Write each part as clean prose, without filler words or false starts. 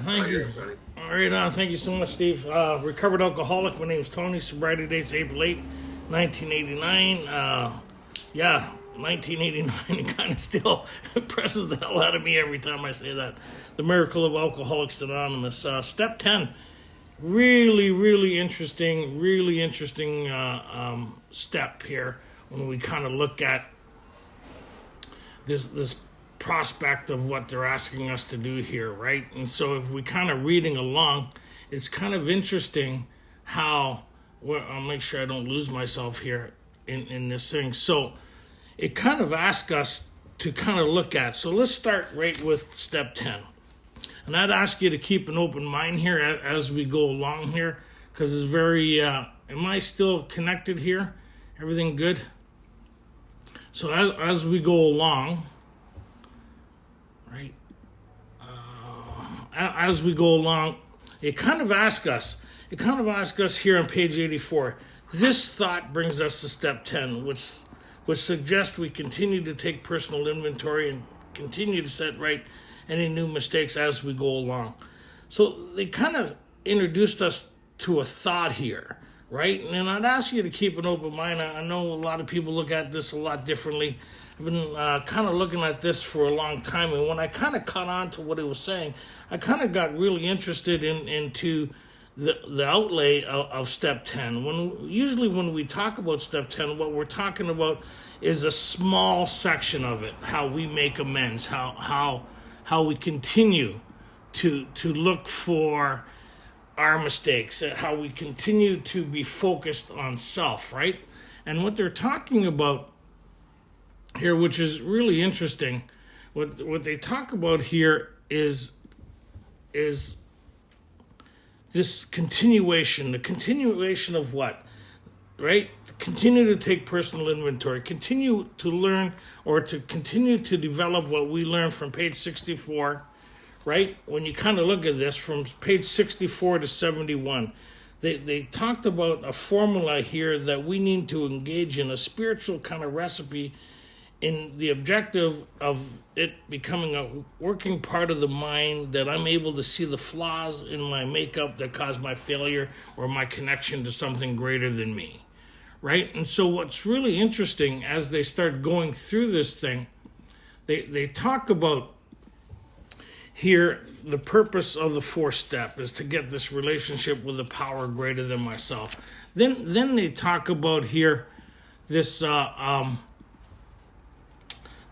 Thank you. All right, thank you so much, Steve. Recovered alcoholic. My name is Tony. Sobriety date's April 8, 1989. 1989. It kind of still impresses the hell out of me every time I say that. The miracle of Alcoholics Anonymous. Step 10. Really interesting step here when we kind of look at this prospect of what they're asking us to do here, right? And so if we kind of reading along, it's kind of interesting how, well, I'll make sure I don't lose myself here in this thing. So it kind of asks us to kind of look at, so let's start right with step 10. And I'd ask you to keep an open mind here as we go along here, because it's very, am I still connected here? Everything good? So as we go along, right, as we go along, it kind of asks us here on page 84, this thought brings us to step 10, which suggests we continue to take personal inventory and continue to set right any new mistakes as we go along. So they kind of introduced us to a thought here, right? And I'd ask you to keep an open mind. I know a lot of people look at this a lot differently. I've been kind of looking at this for a long time, and when I kind of caught on to what it was saying, I kind of got really interested into the outlay of step 10. Usually when we talk about step 10, what we're talking about is a small section of it, how we make amends, how we continue to look for our mistakes, how we continue to be focused on self, right? And what they're talking about here, which is really interesting, what they talk about here is this continuation, the continuation of what, right? Continue to take personal inventory, continue to learn or to continue to develop what we learned from page 64, right? When you kind of look at this from page 64 to 71, they talked about a formula here that we need to engage in, a spiritual kind of recipe in the objective of it becoming a working part of the mind, that I'm able to see the flaws in my makeup that cause my failure or my connection to something greater than me, right? And so what's really interesting as they start going through this thing, they talk about here the purpose of the fourth step is to get this relationship with a power greater than myself. Then they talk about here this Then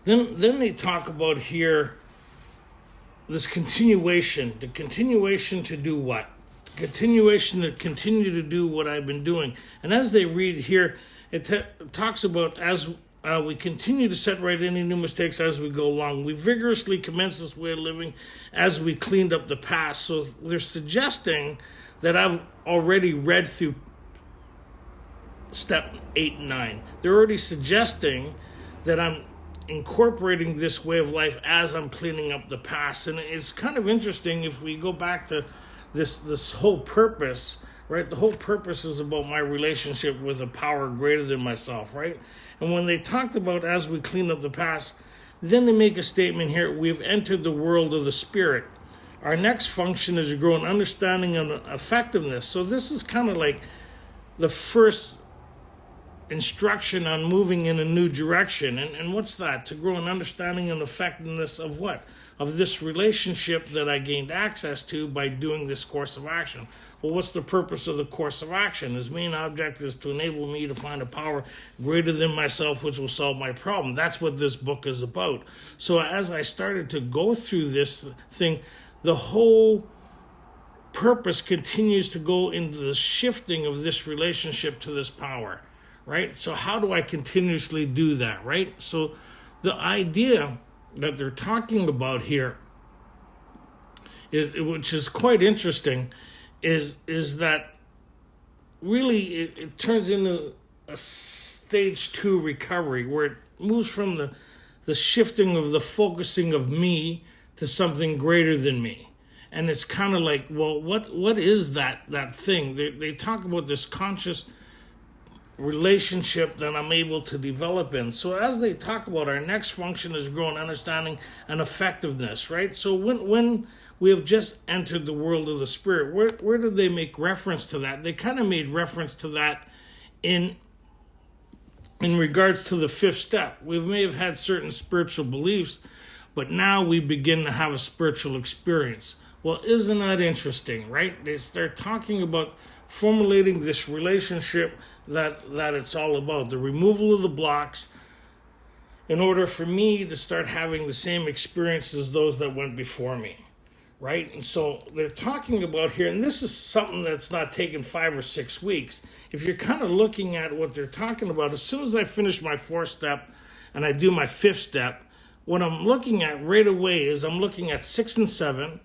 they talk about here this continuation, the continuation to do what? Continuation to continue to do what I've been doing. And as they read here, it talks about as we continue to set right any new mistakes as we go along. We vigorously commence this way of living as we cleaned up the past. So they're suggesting that I've already read through step 8 and 9. They're already suggesting that I'm incorporating this way of life as I'm cleaning up the past. And it's kind of interesting if we go back to this whole purpose, right? The whole purpose is about my relationship with a power greater than myself, right? And when they talked about as we clean up the past, then they make a statement here, we've entered the world of the spirit. Our next function is to grow an understanding and effectiveness. So this is kind of like the first instruction on moving in a new direction. And what's that? To grow an understanding and effectiveness of what? Of this relationship that I gained access to by doing this course of action. Well, what's the purpose of the course of action? His main object is to enable me to find a power greater than myself, which will solve my problem. That's what this book is about. So as I started to go through this thing, the whole purpose continues to go into the shifting of this relationship to this power. Right? So how do I continuously do that, right? So the idea that they're talking about here which is quite interesting, is that really it turns into a stage 2 recovery where it moves from the shifting of the focusing of me to something greater than me. And it's kind of like, well, what is that thing? They talk about this conscious relationship that I'm able to develop in. So as they talk about our next function is growing understanding and effectiveness, right? So when we have just entered the world of the spirit. Where did they make reference to that? They kind of made reference to that in regards to the fifth step. We may have had certain spiritual beliefs, but now we begin to have a spiritual experience. Well, isn't that interesting, right? They're talking about formulating this relationship that it's all about, the removal of the blocks, in order for me to start having the same experience as those that went before me, right? And so they're talking about here, and this is something that's not taken 5 or 6 weeks. If you're kind of looking at what they're talking about, as soon as I finish my 4th step and I do my 5th step, what I'm looking at right away is I'm looking at 6 and 7,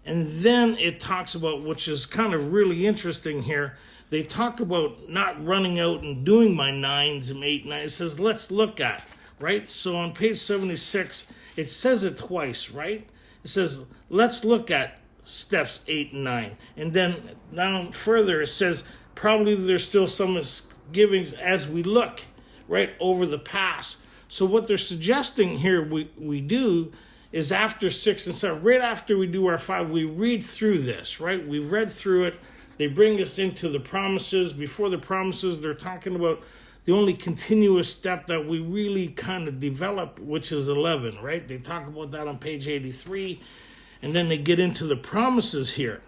and then it talks about, which is kind of really interesting here, they talk about not running out and doing my 9s and 8 and 9. It says, let's look at, right? So on page 76, it says it twice, right? It says, let's look at steps 8 and 9. And then down further, it says, probably there's still some misgivings as we look, right, over the past. So what they're suggesting here we do is after 6 and 7, right after we do our 5, we read through this, right? We've read through it. They bring us into the promises. Before the promises, they're talking about the only continuous step that we really kind of develop, which is 11, right? They talk about that on page 83. And then they get into the promises here,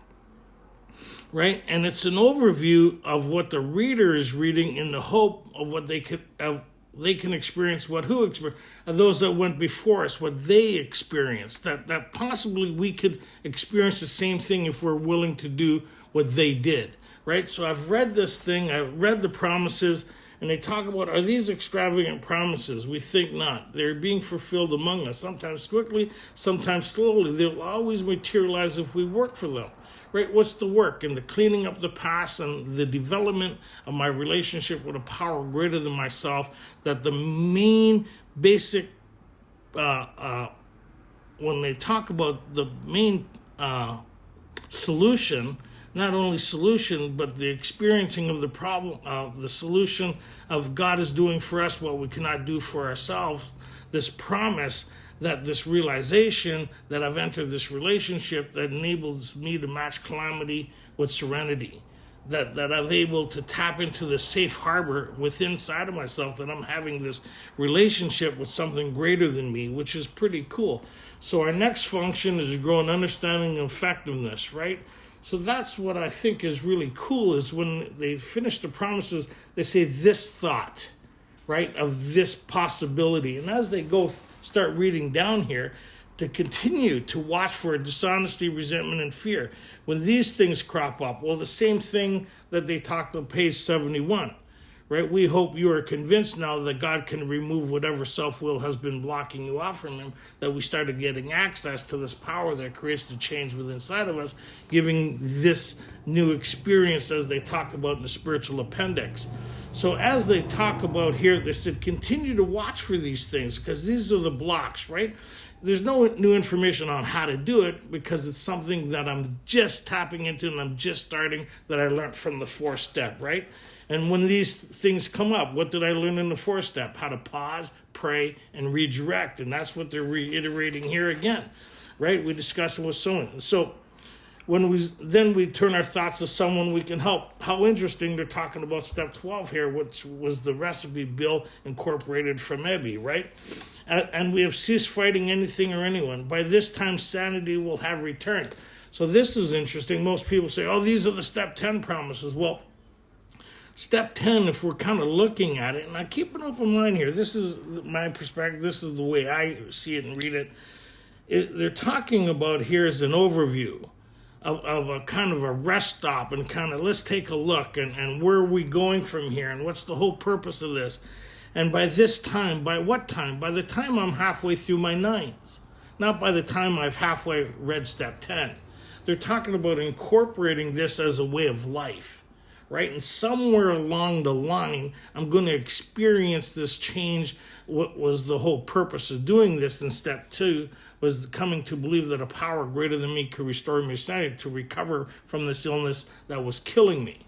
right? And it's an overview of what the reader is reading in the hope of what they can experience, those that went before us, what they experienced, that possibly we could experience the same thing if we're willing to do what they did, right? So I've read this thing, I've read the promises, and they talk about, are these extravagant promises? We think not. They're being fulfilled among us, sometimes quickly, sometimes slowly. They'll always materialize if we work for them. Right? What's the work? And the cleaning up the past and the development of my relationship with a power greater than myself, that the main basic, when they talk about the main solution, not only solution, but the experiencing of the problem, the solution of God is doing for us what we cannot do for ourselves, this promise that this realization that I've entered this relationship that enables me to match calamity with serenity, that I'm able to tap into the safe harbor within inside of myself, that I'm having this relationship with something greater than me, which is pretty cool. So our next function is to grow in understanding and effectiveness, right? So that's what I think is really cool, is when they finish the promises, they say this thought, right, of this possibility. And as they go start reading down here, to continue to watch for dishonesty, resentment, and fear. When these things crop up, well, the same thing that they talked on page 71, right? We hope you are convinced now that God can remove whatever self-will has been blocking you off from him, that we started getting access to this power that creates the change within inside of us, giving this new experience as they talked about in the spiritual appendix. So as they talk about here, they said, continue to watch for these things, because these are the blocks, right? There's no new information on how to do it, because it's something that I'm just tapping into and I'm just starting, that I learned from the 4th step, right? And when these things come up, what did I learn in the 4th step? How to pause, pray, and redirect. And that's what they're reiterating here again, right? We discussed it with someone. So when we turn our thoughts to someone we can help. How interesting, they're talking about step 12 here, which was the recipe Bill incorporated from Ebby, right? And we have ceased fighting anything or anyone. By this time, sanity will have returned. So this is interesting. Most people say, oh, these are the step 10 promises. Well, step 10, if we're kind of looking at it, and I keep an open mind here, this is my perspective, this is the way I see it and read it. They're talking about, here's an overview of a kind of a rest stop, and kind of let's take a look, and where are we going from here, and what's the whole purpose of this. And by this time, by what time? By the time I'm halfway through my 9s, not by the time I've halfway read step 10. They're talking about incorporating this as a way of life, right? And somewhere along the line, I'm going to experience this change. What was the whole purpose of doing this in step 2 was coming to believe that a power greater than me could restore me sanity, to recover from this illness that was killing me,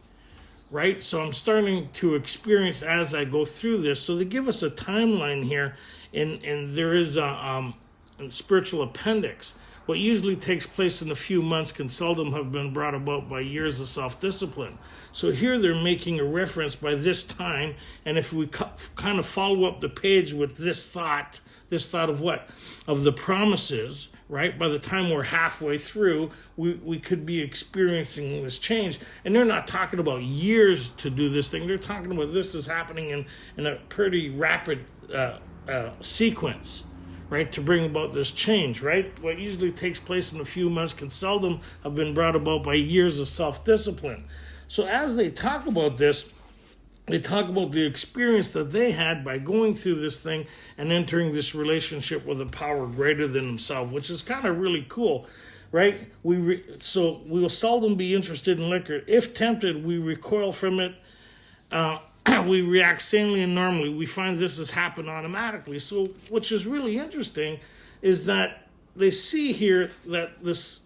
right? So I'm starting to experience as I go through this. So they give us a timeline here, and there is a spiritual appendix What usually takes place in a few months can seldom have been brought about by years of self-discipline. So here they're making a reference by this time, and if we kind of follow up the page with this thought of what? Of the promises, right? By the time we're halfway through, we could be experiencing this change. And they're not talking about years to do this thing. They're talking about this is happening in a pretty rapid sequence, right? To bring about this change, right? What usually takes place in a few months can seldom have been brought about by years of self-discipline. So as they talk about this, they talk about the experience that they had by going through this thing and entering this relationship with a power greater than themselves, which is kind of really cool, right? So we will seldom be interested in liquor. If tempted, we recoil from it. We react sanely and normally. We find this has happened automatically. So which is really interesting is that they see here that this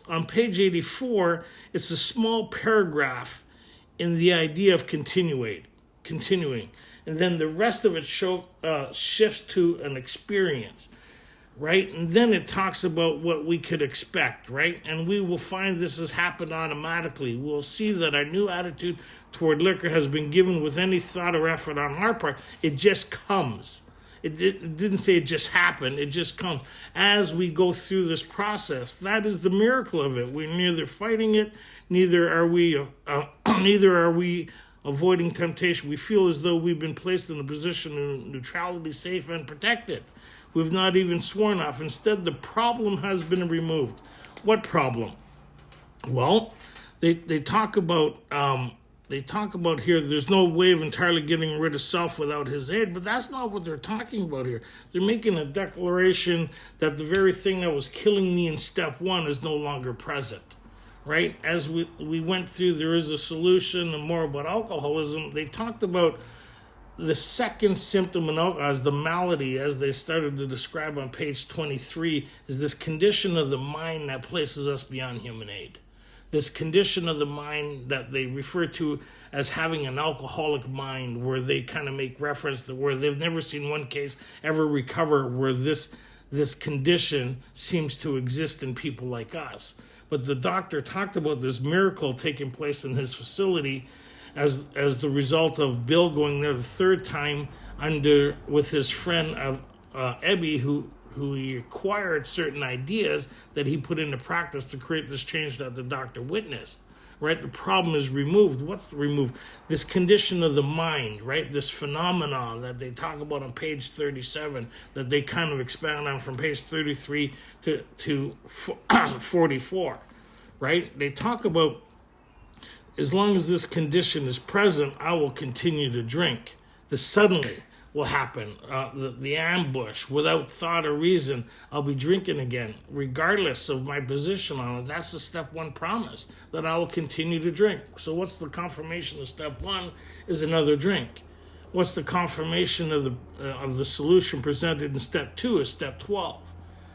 on page 84, it's a small paragraph in the idea of continuing. And then the rest of it shifts to an experience, right? And then it talks about what we could expect, right? And we will find this has happened automatically. We'll see that our new attitude toward liquor has been given with any thought or effort on our part. It just comes. It didn't say it just happened. It just comes as we go through this process. That is the miracle of it. We're neither fighting it, neither are we avoiding temptation. We feel as though we've been placed in a position of neutrality, safe and protected. We've not even sworn off. Instead, the problem has been removed. What problem? Well, they talk about here, there's no way of entirely getting rid of self without his aid, but that's not what they're talking about here. They're making a declaration that the very thing that was killing me in step one is no longer present, right? As we went through, there is a solution and more about alcoholism. They talked about the second symptom in alcohol as the malady, as they started to describe on page 23, is this condition of the mind that places us beyond human aid. This condition of the mind that they refer to as having an alcoholic mind, where they kind of make reference to where they've never seen one case ever recover where this condition seems to exist in people like us. But the doctor talked about this miracle taking place in his facility as the result of Bill going there the third time with his friend Ebby, who he acquired certain ideas that he put into practice to create this change that the doctor witnessed, right? The problem is removed. What's removed? This condition of the mind, right? This phenomenon that they talk about on page 37, that they kind of expand on from page 33 to 44, right? They talk about, as long as this condition is present, I will continue to drink. The suddenly will happen, the ambush, without thought or reason, I'll be drinking again, regardless of my position on it. That's the step one promise, that I will continue to drink. So what's the confirmation of step one is another drink. What's the confirmation of the solution presented in step two is step 12.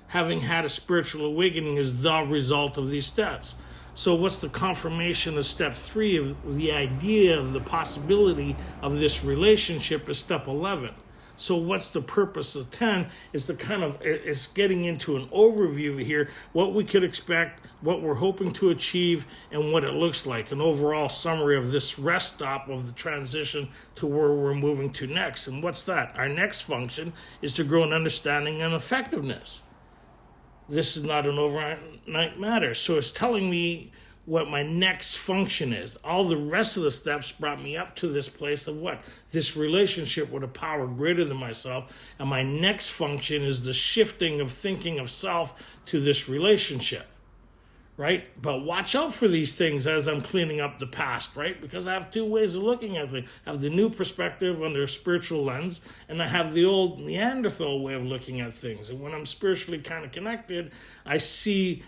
Having had a spiritual awakening is the result of these steps. So what's the confirmation of step 3 of the idea of the possibility of this relationship is step 11. So what's the purpose of 10 is it's getting into an overview here, what we could expect, what we're hoping to achieve, and what it looks like, an overall summary of this rest stop of the transition to where we're moving to next. And what's that? Our next function is to grow in understanding and effectiveness. This is not an overnight matter. So it's telling me what my next function is. All the rest of the steps brought me up to this place of what? This relationship with a power greater than myself. And my next function is the shifting of thinking of self to this relationship, right? But watch out for these things as I'm cleaning up the past, right? Because I have two ways of looking at things. I have the new perspective under a spiritual lens, and I have the old Neanderthal way of looking at things. And when I'm spiritually kind of connected, I see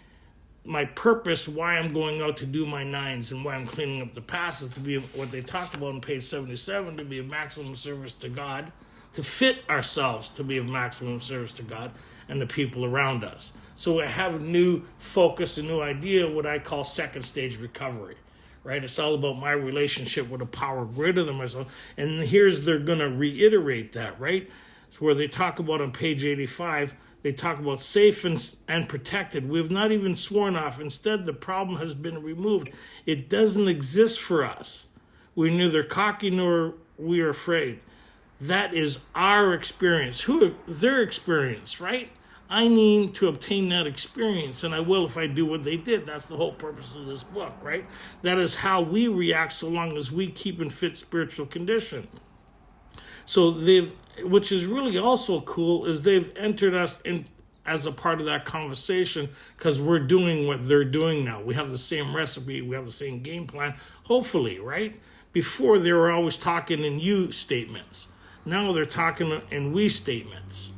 my purpose, why I'm going out to do my nines and why I'm cleaning up the past is to be what they talked about on page 77, to be of maximum service to God, to fit ourselves to be of maximum service to God and the people around us. So I have new focus, a new idea, what I call second stage recovery, right? It's all about my relationship with a power greater than myself. And they're going to reiterate that, right? It's where they talk about on page 85, They talk about safe and protected. We have not even sworn off. Instead, the problem has been removed. It doesn't exist for us. We're neither cocky nor we are afraid. That is our experience. Their experience, right? I need to obtain that experience, and I will if I do what they did. That's the whole purpose of this book, right? That is how we react so long as we keep in fit spiritual condition. So which is really also cool, is they've entered us in as a part of that conversation because we're doing what they're doing now. We have the same recipe, we have the same game plan, hopefully, right? Before they were always talking in you statements. Now they're talking in we statements,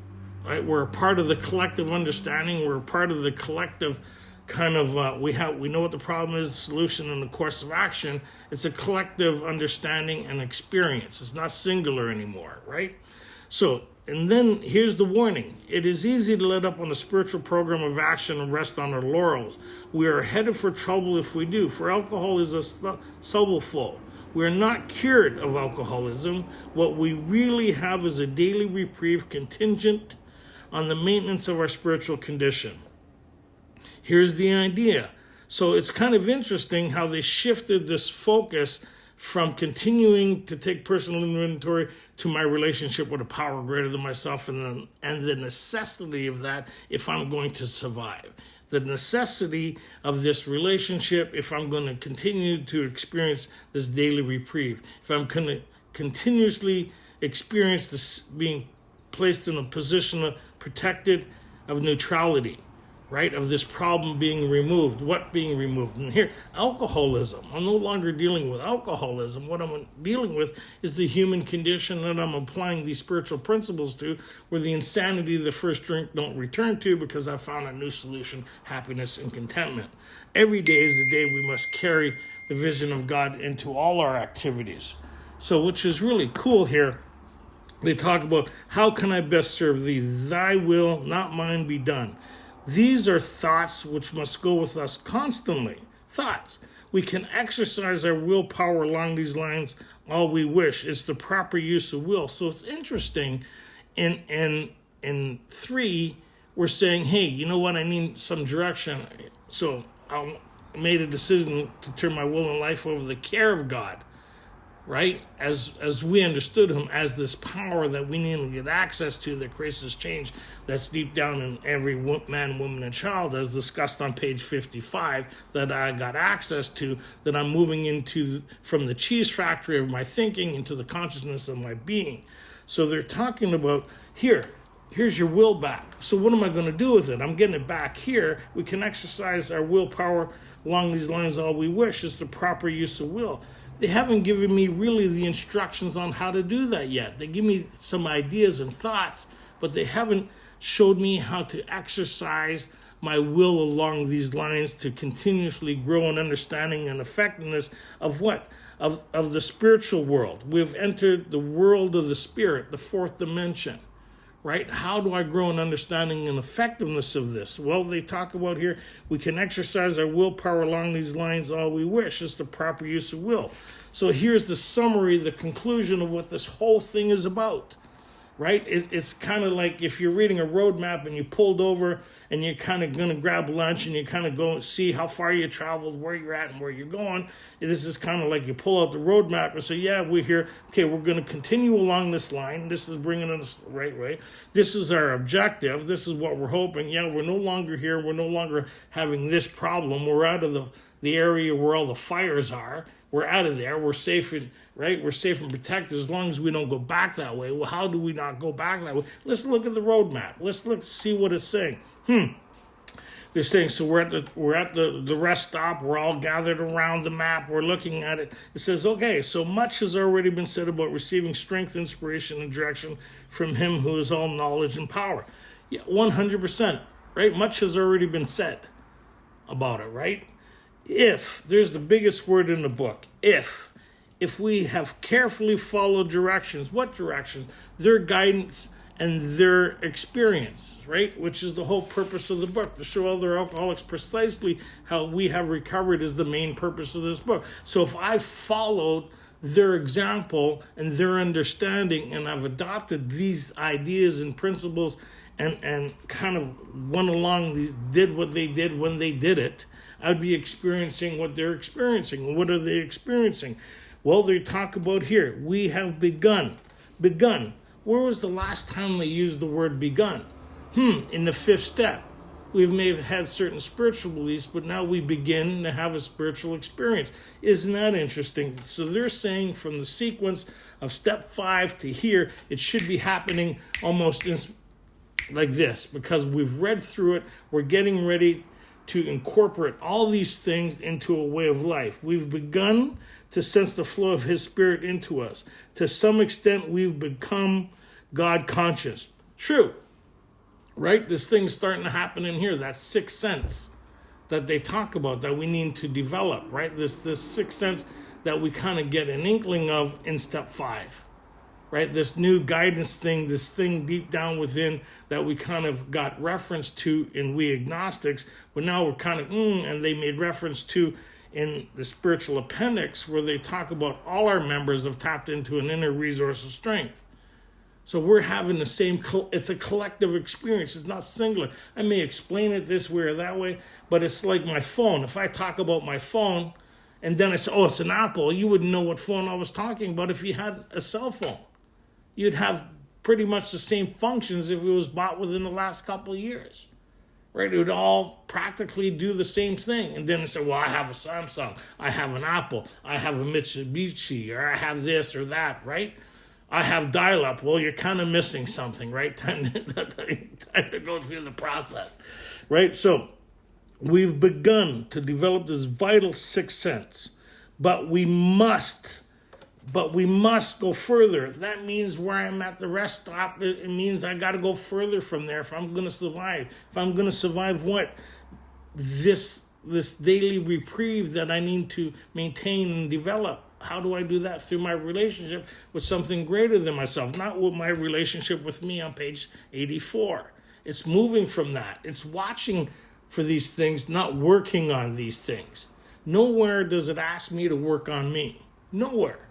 right? We're a part of the collective understanding. We're a part of the collective kind of, we know what the problem is, the solution, and the course of action. It's a collective understanding and experience. It's not singular anymore, right? So, and then here's the warning. It is easy to let up on the spiritual program of action and rest on our laurels. We are headed for trouble if we do, for alcohol is a subtle foe. We are not cured of alcoholism. What we really have is a daily reprieve contingent on the maintenance of our spiritual condition. Here's the idea. So it's kind of interesting how they shifted this focus from continuing to take personal inventory to my relationship with a power greater than myself and the necessity of that if I'm going to survive. The necessity of this relationship if I'm going to continue to experience this daily reprieve. If I'm going to continuously experience this being placed in a position of protected of neutrality, right, of this problem being removed. What being removed? And here, alcoholism. I'm no longer dealing with alcoholism. What I'm dealing with is the human condition that I'm applying these spiritual principles to, where the insanity of the first drink don't return to because I found a new solution, happiness and contentment. Every day is the day we must carry the vision of God into all our activities. So, which is really cool here, they talk about, how can I best serve thee? Thy will, not mine, be done. These are thoughts which must go with us constantly. Thoughts. We can exercise our willpower along these lines all we wish. It's the proper use of will. So it's interesting. In 3, we're saying, hey, you know what? I need some direction. So I made a decision to turn my will and life over to the care of God. Right? As we understood him as this power that we need to get access to that creates this change that's deep down in every man, woman, and child, as discussed on page 55, that I got access to, that I'm moving into from the cheese factory of my thinking into the consciousness of my being. So they're talking about, here's your will back. So what am I going to do with it? I'm getting it back here. We can exercise our willpower along these lines all we wish. It's the proper use of will. They haven't given me really the instructions on how to do that yet. They give me some ideas and thoughts, but they haven't showed me how to exercise my will along these lines to continuously grow in understanding and effectiveness of what? Of the spiritual world. We've entered the world of the spirit, the fourth dimension. Right? How do I grow in understanding and effectiveness of this? Well, they talk about here, we can exercise our willpower along these lines all we wish. It's the proper use of will. So here's the summary, the conclusion of what this whole thing is about. Right? It's kind of like if you're reading a roadmap and you pulled over and you're kind of going to grab lunch and you kind of go and see how far you traveled, where you're at and where you're going. This is kind of like you pull out the roadmap and say, yeah, we're here. Okay, we're going to continue along this line. This is bringing us the right way. This is our objective. This is what we're hoping. Yeah, we're no longer here. We're no longer having this problem. We're out of the area where all the fires are. We're out of there. We're safe and right. We're safe and protected as long as we don't go back that way. Well, how do we not go back that way? Let's look at the roadmap. Let's see what it's saying. They're saying, so we're at the rest stop. We're all gathered around the map. We're looking at it. It says, okay, so much has already been said about receiving strength, inspiration, and direction from him who is all knowledge and power. Yeah, 100%. Right. Much has already been said about it. Right. If, there's the biggest word in the book, if we have carefully followed directions, what directions? Their guidance and their experience, right? Which is the whole purpose of the book, to show other alcoholics precisely how we have recovered is the main purpose of this book. So if I followed their example and their understanding and I've adopted these ideas and principles and kind of went along, did what they did when they did it, I'd be experiencing what they're experiencing. What are they experiencing? Well, they talk about here, we have begun. Begun. Where was the last time they used the word begun? In the fifth step. We may have had certain spiritual beliefs, but now we begin to have a spiritual experience. Isn't that interesting? So they're saying from the sequence of step 5 to here, it should be happening almost like this, because we've read through it. We're getting ready to incorporate all these things into a way of life. We've begun to sense the flow of his spirit into us. To some extent, we've become God conscious. True. Right? This thing's starting to happen in here. That sixth sense that they talk about that we need to develop, right? This sixth sense that we kind of get an inkling of in step 5, right? This new guidance thing, this thing deep down within that we kind of got reference to in We Agnostics, but now we're kind of, and they made reference to in the spiritual appendix where they talk about all our members have tapped into an inner resource of strength. So we're having the same, it's a collective experience. It's not singular. I may explain it this way or that way, but it's like my phone. If I talk about my phone and then I say, oh, it's an Apple, you wouldn't know what phone I was talking about if you had a cell phone. You'd have pretty much the same functions if it was bought within the last couple of years, right? It would all practically do the same thing. And then I say, well, I have a Samsung, I have an Apple, I have a Mitsubishi, or I have this or that, right? I have dial-up. Well, you're kind of missing something, right? Time to go through the process, right? So we've begun to develop this vital sixth sense, but we must go further. That means where I'm at the rest stop, it means I got to go further from there if I'm going to survive. If I'm going to survive what? This daily reprieve that I need to maintain and develop. How do I do that? Through my relationship with something greater than myself, not with my relationship with me on page 84. It's moving from that. It's watching for these things, not working on these things. Nowhere does it ask me to work on me. Nowhere.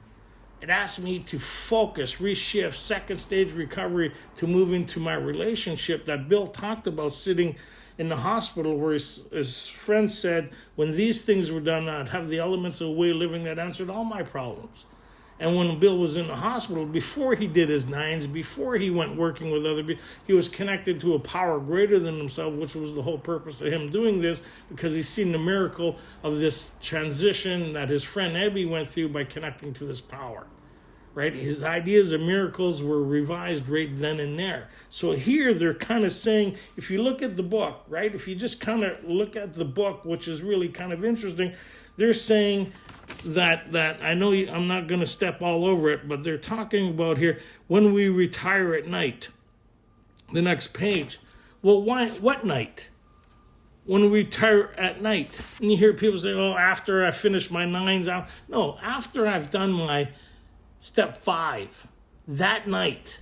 It asks me to focus, reshift, second stage recovery to move into my relationship that Bill talked about sitting in the hospital where his friend said, when these things were done, I'd have the elements of a way of living that answered all my problems. And when Bill was in the hospital, before he did his nines, before he went working with other people, he was connected to a power greater than himself, which was the whole purpose of him doing this, because he's seen the miracle of this transition that his friend Ebby went through by connecting to this power. Right? His ideas of miracles were revised right then and there. So here they're kind of saying, if you look at the book, right? If you just kind of look at the book, which is really kind of interesting, they're saying that I know I'm not going to step all over it, but they're talking about here, when we retire at night, the next page. Well, why? What night? When we retire at night. And you hear people say, oh, after I finish my nines out. No, after I've done my step 5, that night,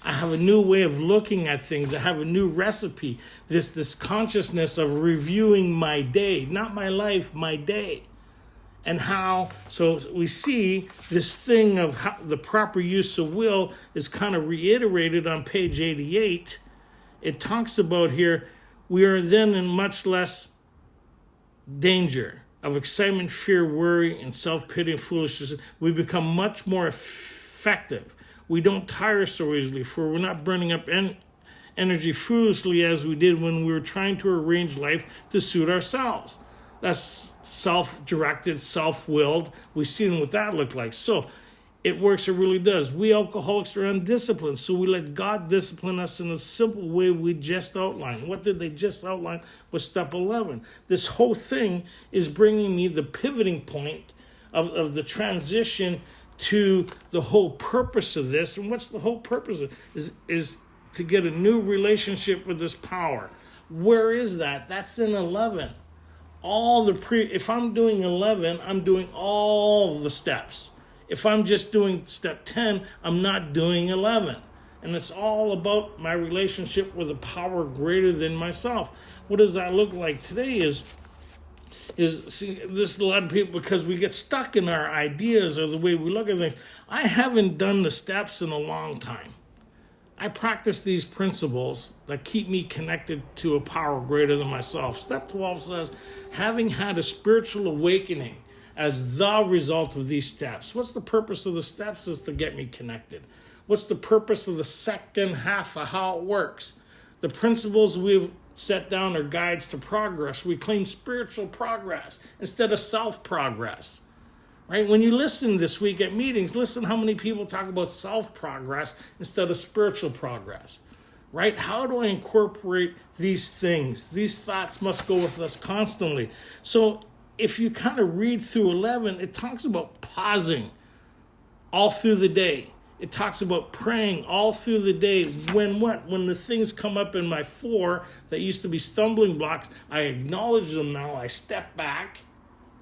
I have a new way of looking at things. I have a new recipe. This consciousness of reviewing my day, not my life, my day. And how, so we see this thing of how the proper use of will is kind of reiterated on page 88. It talks about here, we are then in much less danger of excitement, fear, worry, and self-pity and foolishness. We become much more effective. We don't tire so easily, for we're not burning up energy foolishly as we did when we were trying to arrange life to suit ourselves. That's self-directed, self-willed. We've seen what that looked like. So it works, it really does. We alcoholics are undisciplined, so we let God discipline us in a simple way we just outlined. What did they just outline was step 11. This whole thing is bringing me the pivoting point of the transition to the whole purpose of this. And what's the whole purpose of it? Is to get a new relationship with this power. Where is that? That's in 11. If I'm doing 11, I'm doing all the steps. If I'm just doing step 10, I'm not doing 11. And it's all about my relationship with a power greater than myself. What does that look like today see, this a lot of people, because we get stuck in our ideas or the way we look at things. I haven't done the steps in a long time. I practice these principles that keep me connected to a power greater than myself. Step 12 says, having had a spiritual awakening as the result of these steps. What's the purpose of the steps? Is to get me connected. What's the purpose of the second half of how it works? The principles we've set down are guides to progress. We claim spiritual progress instead of self-progress. Right? When you listen this week at meetings, listen how many people talk about self-progress instead of spiritual progress. Right? How do I incorporate these things? These thoughts must go with us constantly. So if you kind of read through 11, it talks about pausing all through the day. It talks about praying all through the day. When what? When the things come up in my 4 that used to be stumbling blocks, I acknowledge them now. I step back,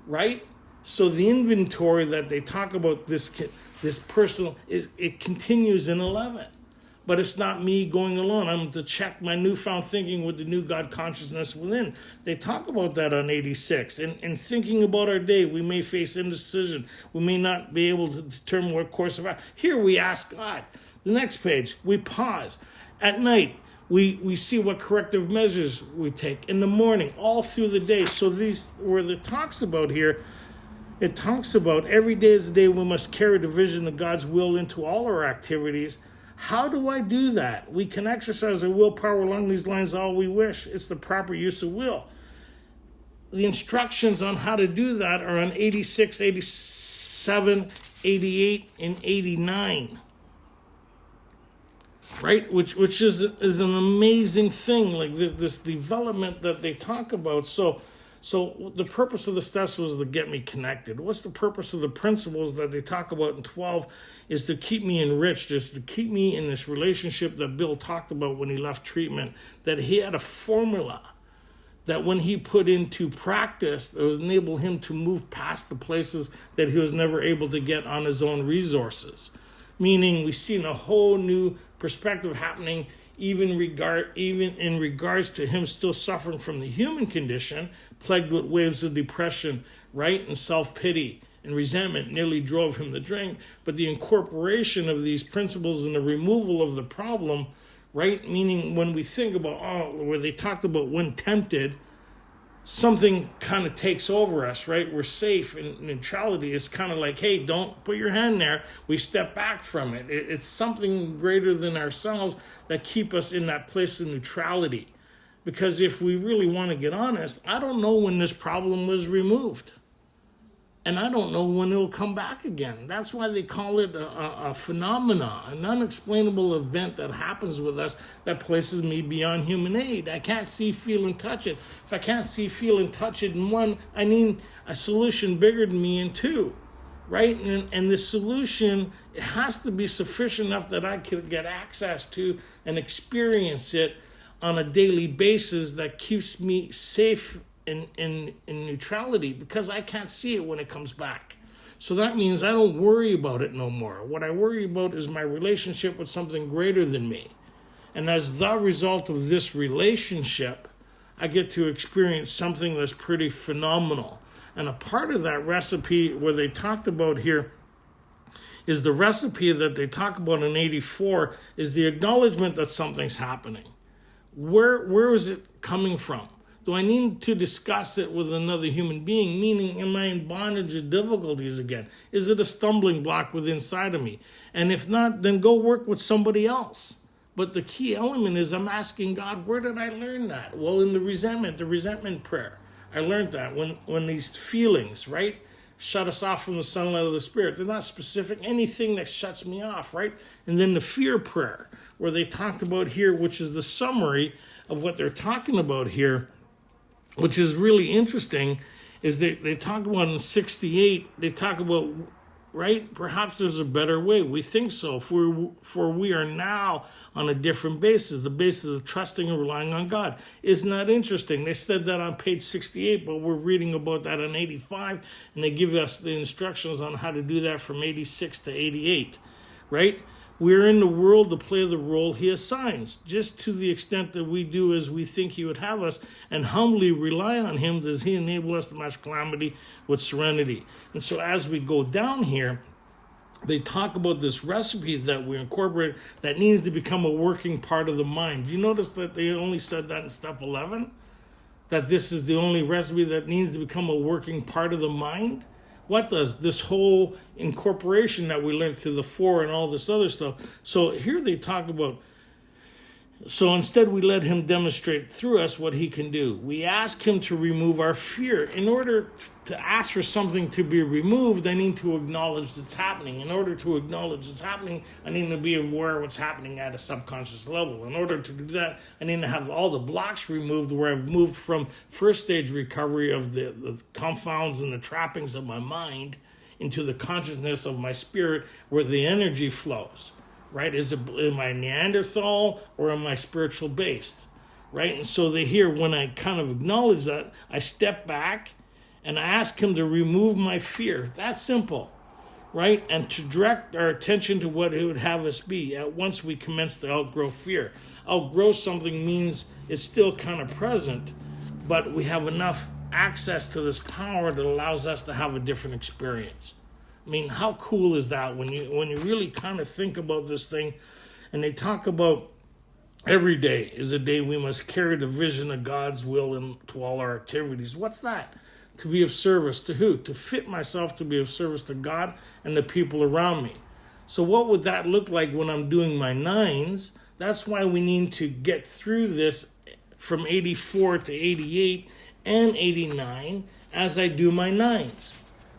right? So the inventory that they talk about, this personal, it continues in 11. But it's not me going alone. I'm to check my newfound thinking with the new God consciousness within. They talk about that on 86. And thinking about our day, we may face indecision. We may not be able to determine what course of action. Here we ask God. The next page, we pause. At night, we see what corrective measures we take. In the morning, all through the day. So these, where it talks about here, it talks about every day is the day we must carry the vision of God's will into all our activities. How do I do that? We can exercise our willpower along these lines all we wish. It's the proper use of will. The instructions on how to do that are on 86, 87, 88, and 89. Right? Which is an amazing thing, like this development that they talk about. So the purpose of the steps was to get me connected. What's the purpose of the principles that they talk about in 12 is to keep me enriched, is to keep me in this relationship that Bill talked about when he left treatment, that he had a formula that when he put into practice, it was enable him to move past the places that he was never able to get on his own resources. Meaning we see a whole new perspective happening even in regards to him still suffering from the human condition, plagued with waves of depression, right, and self-pity and resentment nearly drove him to drink. But the incorporation of these principles and the removal of the problem, right, meaning when we think about, where they talked about when tempted, something kind of takes over us, right? We're safe. And neutrality is kind of like, hey, don't put your hand there. We step back from it. It's something greater than ourselves that keep us in that place of neutrality. Because if we really want to get honest, I don't know when this problem was removed. And I don't know when it'll come back again. That's why they call it a phenomena, an unexplainable event that happens with us that places me beyond human aid. I can't see, feel, and touch it. If I can't see, feel, and touch it in 1, I need a solution bigger than me in 2, right? And the solution, it has to be sufficient enough that I can get access to and experience it on a daily basis that keeps me safe in neutrality, because I can't see it when it comes back. So that means I don't worry about it no more. What I worry about is my relationship with something greater than me. And as the result of this relationship, I get to experience something that's pretty phenomenal. And a part of that recipe where they talked about here is the recipe that they talk about in 84 is the acknowledgement that something's happening. Where is it coming from? Do I need to discuss it with another human being? Meaning, am I in bondage or difficulties again? Is it a stumbling block within inside of me? And if not, then go work with somebody else. But the key element is I'm asking God, where did I learn that? Well, in the resentment prayer. I learned that when these feelings, right, shut us off from the sunlight of the Spirit. They're not specific, anything that shuts me off, right? And then the fear prayer, where they talked about here, which is the summary of what they're talking about here, which is really interesting, is they talk about in 68, they talk about, right, perhaps there's a better way. We think so, for we are now on a different basis, the basis of trusting and relying on God. Isn't that interesting? They said that on page 68, but we're reading about that on 85, and they give us the instructions on how to do that from 86 to 88, right? We're in the world to play the role he assigns, just to the extent that we do as we think he would have us, and humbly rely on him does he enable us to match calamity with serenity. And so as we go down here, they talk about this recipe that we incorporate that needs to become a working part of the mind. Do you notice that they only said that in step 11? That this is the only recipe that needs to become a working part of the mind? What does this whole incorporation that we learned through the 4 and all this other stuff? So here they talk about, so instead we let him demonstrate through us what he can do. We ask him to remove our fear. In order to ask for something to be removed, I need to acknowledge it's happening. In order to acknowledge it's happening, I need to be aware of what's happening at a subconscious level. In order to do that, I need to have all the blocks removed where I've moved from first stage recovery of the confounds and the trappings of my mind into the consciousness of my spirit where the energy flows. Right? Am I Neanderthal or am I spiritual based? Right? And so when I kind of acknowledge that, I step back and I ask him to remove my fear. That's simple. Right? And to direct our attention to what he would have us be at once we commence to outgrow fear. Outgrow something means it's still kind of present, but we have enough access to this power that allows us to have a different experience. I mean, how cool is that when you really kind of think about this thing? And they talk about every day is a day we must carry the vision of God's will into all our activities. What's that? To be of service to who? To fit myself to be of service to God and the people around me. So what would that look like when I'm doing my 9s? That's why we need to get through this from 84 to 88 and 89 as I do my 9s.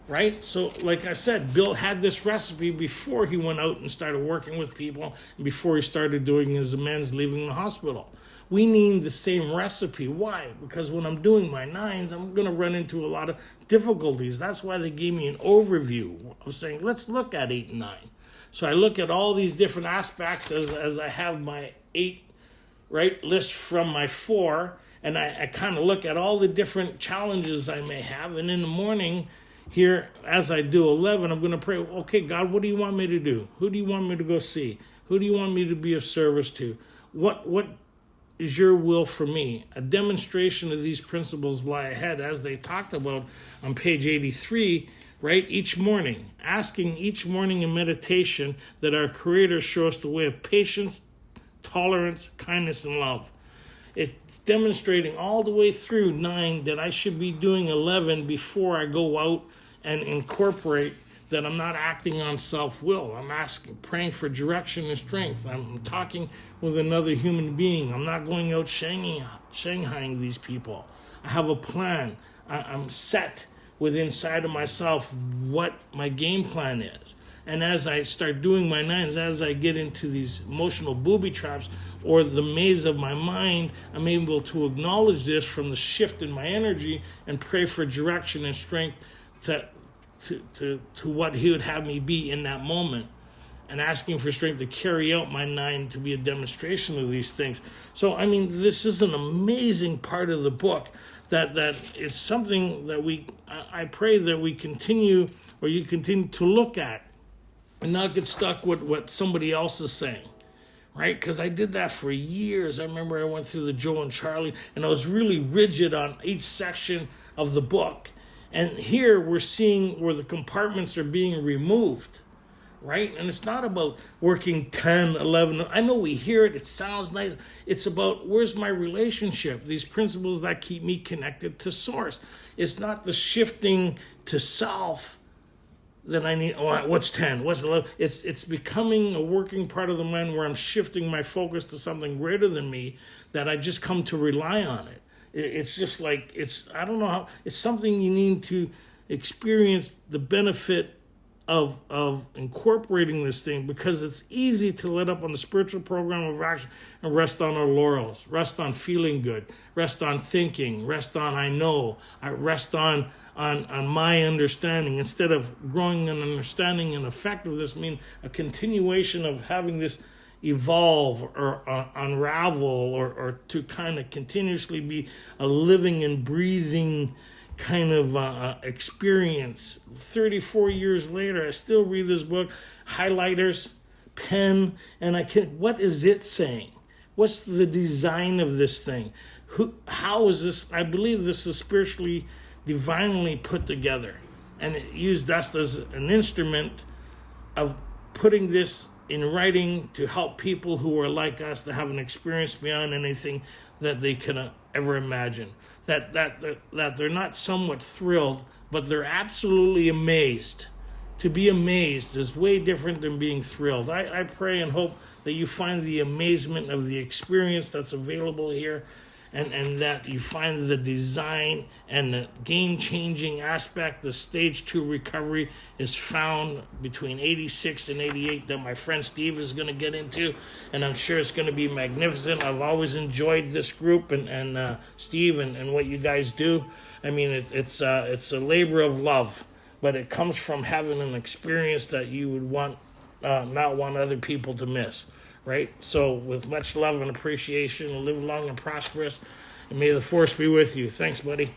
Right? So, like I said, Bill had this recipe before he went out and started working with people and before he started doing his amends leaving the hospital. We need the same recipe. Why? Because when I'm doing my 9s, I'm going to run into a lot of difficulties. That's why they gave me an overview of saying, let's look at 8 and 9. So I look at all these different aspects as I have my 8, right, list from my 4, and I kind of look at all the different challenges I may have. And in the morning, here, as I do 11, I'm going to pray, okay, God, what do you want me to do? Who do you want me to go see? Who do you want me to be of service to? What is your will for me? A demonstration of these principles lie ahead, as they talked about on page 83, right? Each morning, asking each morning in meditation that our Creator show us the way of patience, tolerance, kindness, and love. It's demonstrating all the way through 9 that I should be doing 11 before I go out and incorporate that I'm not acting on self-will. I'm praying for direction and strength. I'm talking with another human being. I'm not going out shanghaiing these people. I have a plan. I'm set within inside of myself what my game plan is. And as I start doing my 9s, as I get into these emotional booby traps or the maze of my mind, I'm able to acknowledge this from the shift in my energy and pray for direction and strength to what he would have me be in that moment, and asking for strength to carry out my 9 to be a demonstration of these things. So, I mean, this is an amazing part of the book that is something that I pray that we continue, or you continue to look at and not get stuck with what somebody else is saying. Right? Because I did that for years. I remember I went through the Joe and Charlie, and I was really rigid on each section of the book. And here we're seeing where the compartments are being removed, right? And it's not about working 10, 11. I know we hear it. It sounds nice. It's about where's my relationship, these principles that keep me connected to source. It's not the shifting to self that I need. Oh, what's 10? What's 11? It's becoming a working part of the mind where I'm shifting my focus to something greater than me, that I just come to rely on it. It's just like, I don't know how, it's something you need to experience the benefit of incorporating this thing, because it's easy to let up on the spiritual program of action and rest on our laurels, rest on feeling good, rest on thinking, rest on I know, I rest on my understanding, instead of growing an understanding and effect of this. A continuation of having this evolve or unravel or to kind of continuously be a living and breathing kind of experience. 34 years later, I still read this book, highlighters, pen, and what is it saying? What's the design of this thing? How is this? I believe this is spiritually, divinely put together, and it used us as an instrument of putting this in writing to help people who are like us, that have an experience beyond anything that they can ever imagine. That they're not somewhat thrilled, but they're absolutely amazed. To be amazed is way different than being thrilled. I pray and hope that you find the amazement of the experience that's available here, and that you find the design and the game-changing aspect. The stage 2 recovery is found between 86 and 88 that my friend Steve is going to get into, and I'm sure it's going to be magnificent. I've always enjoyed this group and Steve and what you guys do. I mean, it's a labor of love, but it comes from having an experience that you would not want other people to miss. Right? So with much love and appreciation, live long and prosperous, and may the force be with you. Thanks, buddy.